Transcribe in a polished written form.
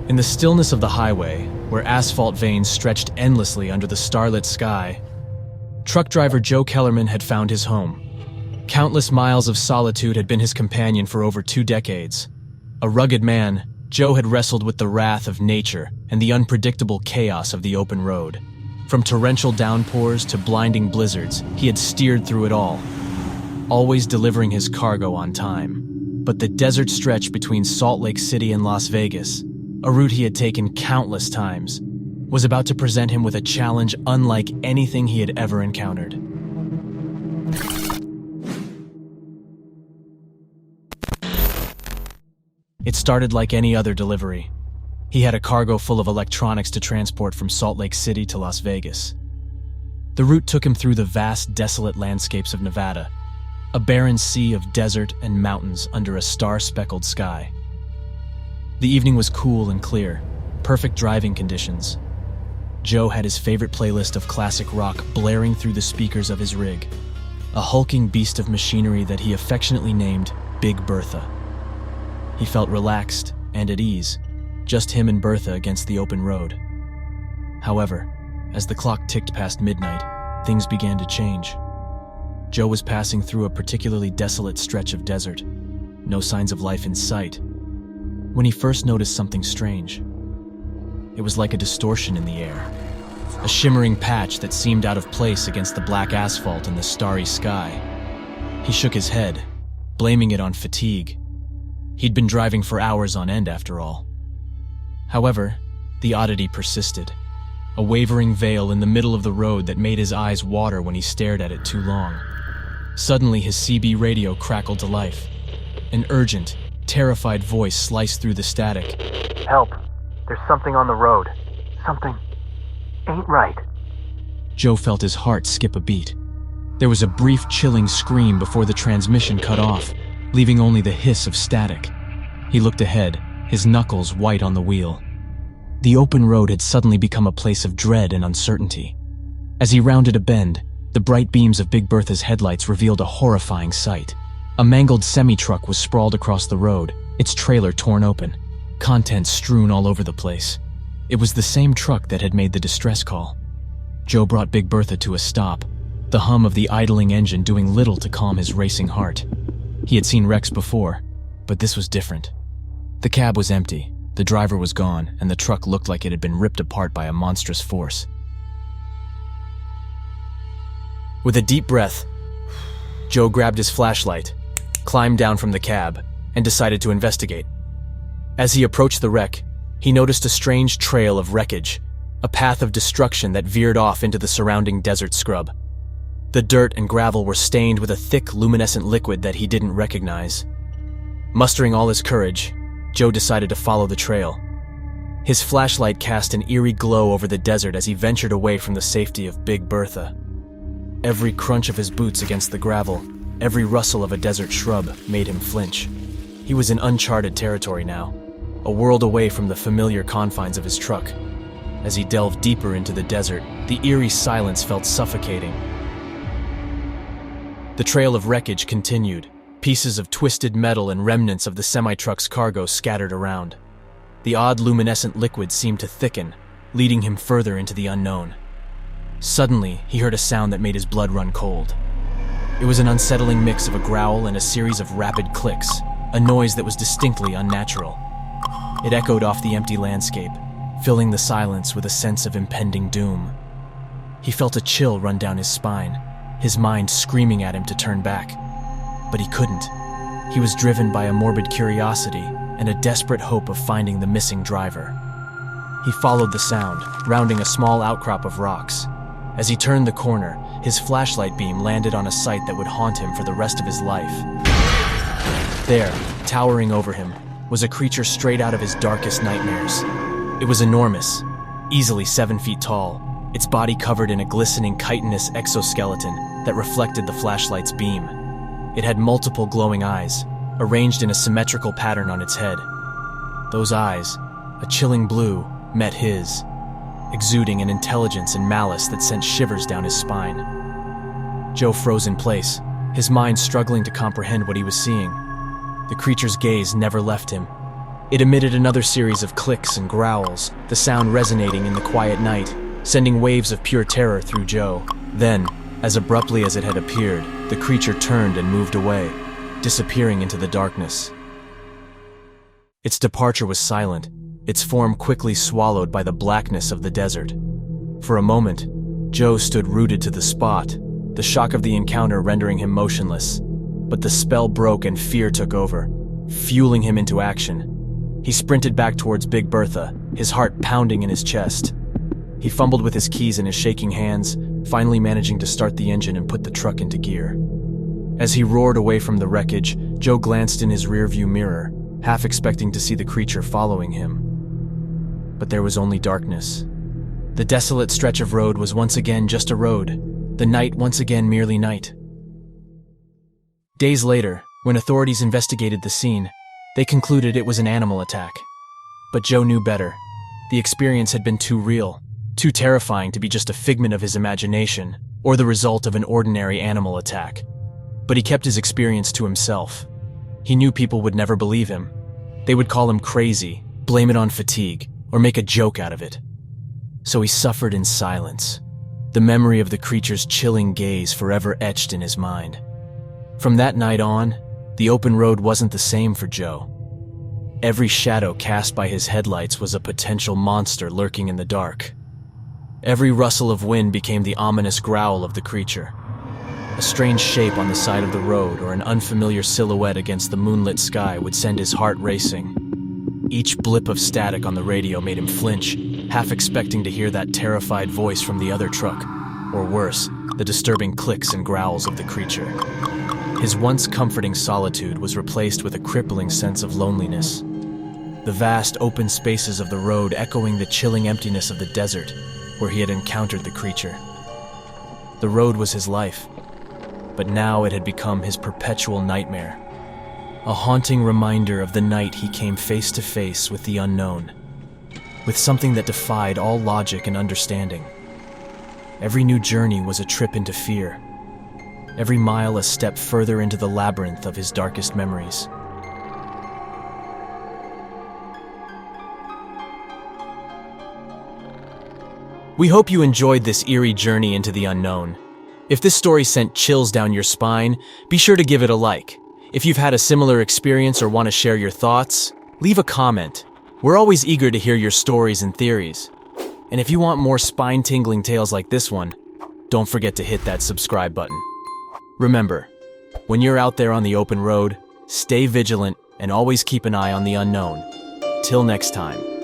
In the stillness of the highway, where asphalt veins stretched endlessly under the starlit sky, truck driver Joe Kellerman had found his home. Countless miles of solitude had been his companion for over 2 decades. A rugged man, Joe had wrestled with the wrath of nature and the unpredictable chaos of the open road. From torrential downpours to blinding blizzards, he had steered through it all, always delivering his cargo on time. But the desert stretch between Salt Lake City and Las Vegas, a route he had taken countless times, was about to present him with a challenge unlike anything he had ever encountered. It started like any other delivery. He had a cargo full of electronics to transport from Salt Lake City to Las Vegas. The route took him through the vast, desolate landscapes of Nevada, a barren sea of desert and mountains under a star-speckled sky. The evening was cool and clear, perfect driving conditions. Joe had his favorite playlist of classic rock blaring through the speakers of his rig, a hulking beast of machinery that he affectionately named Big Bertha. He felt relaxed and at ease, just him and Bertha against the open road. However, as the clock ticked past midnight, things began to change. Joe was passing through a particularly desolate stretch of desert, no signs of life in sight, when he first noticed something strange. It was like a distortion in the air, a shimmering patch that seemed out of place against the black asphalt and the starry sky. He shook his head, blaming it on fatigue. He'd been driving for hours on end after all. However, the oddity persisted, a wavering veil in the middle of the road that made his eyes water when he stared at it too long. Suddenly, his CB radio crackled to life. An urgent, terrified voice sliced through the static. "Help! There's something on the road. Something ain't right." Joe felt his heart skip a beat. There was a brief, chilling scream before the transmission cut off, leaving only the hiss of static. He looked ahead, his knuckles white on the wheel. The open road had suddenly become a place of dread and uncertainty. As he rounded a bend, the bright beams of Big Bertha's headlights revealed a horrifying sight. A mangled semi-truck was sprawled across the road, its trailer torn open, contents strewn all over the place. It was the same truck that had made the distress call. Joe brought Big Bertha to a stop, the hum of the idling engine doing little to calm his racing heart. He had seen wrecks before, but this was different. The cab was empty, the driver was gone, and the truck looked like it had been ripped apart by a monstrous force. With a deep breath, Joe grabbed his flashlight, climbed down from the cab, and decided to investigate. As he approached the wreck, he noticed a strange trail of wreckage, a path of destruction that veered off into the surrounding desert scrub. The dirt and gravel were stained with a thick, luminescent liquid that he didn't recognize. Mustering all his courage, Joe decided to follow the trail. His flashlight cast an eerie glow over the desert as he ventured away from the safety of Big Bertha. Every crunch of his boots against the gravel, every rustle of a desert shrub made him flinch. He was in uncharted territory now, a world away from the familiar confines of his truck. As he delved deeper into the desert, the eerie silence felt suffocating. The trail of wreckage continued, pieces of twisted metal and remnants of the semi-truck's cargo scattered around. The odd luminescent liquid seemed to thicken, leading him further into the unknown. Suddenly, he heard a sound that made his blood run cold. It was an unsettling mix of a growl and a series of rapid clicks, a noise that was distinctly unnatural. It echoed off the empty landscape, filling the silence with a sense of impending doom. He felt a chill run down his spine, his mind screaming at him to turn back. But he couldn't. He was driven by a morbid curiosity and a desperate hope of finding the missing driver. He followed the sound, rounding a small outcrop of rocks. As he turned the corner, his flashlight beam landed on a sight that would haunt him for the rest of his life. There, towering over him, was a creature straight out of his darkest nightmares. It was enormous, easily 7 feet tall, its body covered in a glistening chitinous exoskeleton that reflected the flashlight's beam. It had multiple glowing eyes, arranged in a symmetrical pattern on its head. Those eyes, a chilling blue, met his, exuding an intelligence and malice that sent shivers down his spine. Joe froze in place, his mind struggling to comprehend what he was seeing. The creature's gaze never left him, It emitted another series of clicks and growls, the sound resonating in the quiet night, sending waves of pure terror through Joe. Then, as abruptly as it had appeared, the creature turned and moved away, disappearing into the darkness. Its departure was silent, its form quickly swallowed by the blackness of the desert. For a moment, Joe stood rooted to the spot, the shock of the encounter rendering him motionless. But the spell broke and fear took over, fueling him into action. He sprinted back towards Big Bertha, his heart pounding in his chest. He fumbled with his keys in his shaking hands, finally managing to start the engine and put the truck into gear. As he roared away from the wreckage, Joe glanced in his rearview mirror, half expecting to see the creature following him. But there was only darkness. The desolate stretch of road was once again just a road, the night once again merely night. Days later, when authorities investigated the scene, they concluded it was an animal attack. But Joe knew better. The experience had been too real, too terrifying to be just a figment of his imagination or the result of an ordinary animal attack. But he kept his experience to himself. He knew people would never believe him. They would call him crazy, blame it on fatigue, or make a joke out of it. So he suffered in silence, the memory of the creature's chilling gaze forever etched in his mind. From that night on, the open road wasn't the same for Joe. Every shadow cast by his headlights was a potential monster lurking in the dark. Every rustle of wind became the ominous growl of the creature. A strange shape on the side of the road or an unfamiliar silhouette against the moonlit sky would send his heart racing. Each blip of static on the radio made him flinch, half expecting to hear that terrified voice from the other truck, or worse, the disturbing clicks and growls of the creature. His once comforting solitude was replaced with a crippling sense of loneliness. The vast open spaces of the road echoing the chilling emptiness of the desert where he had encountered the creature. The road was his life, but now it had become his perpetual nightmare. A haunting reminder of the night he came face to face with the unknown, with something that defied all logic and understanding. Every new journey was a trip into fear, every mile a step further into the labyrinth of his darkest memories. We hope you enjoyed this eerie journey into the unknown. If this story sent chills down your spine, be sure to give it a like. If you've had a similar experience or want to share your thoughts, leave a comment. We're always eager to hear your stories and theories. And if you want more spine-tingling tales like this one, don't forget to hit that subscribe button. Remember, when you're out there on the open road, stay vigilant and always keep an eye on the unknown. Till next time.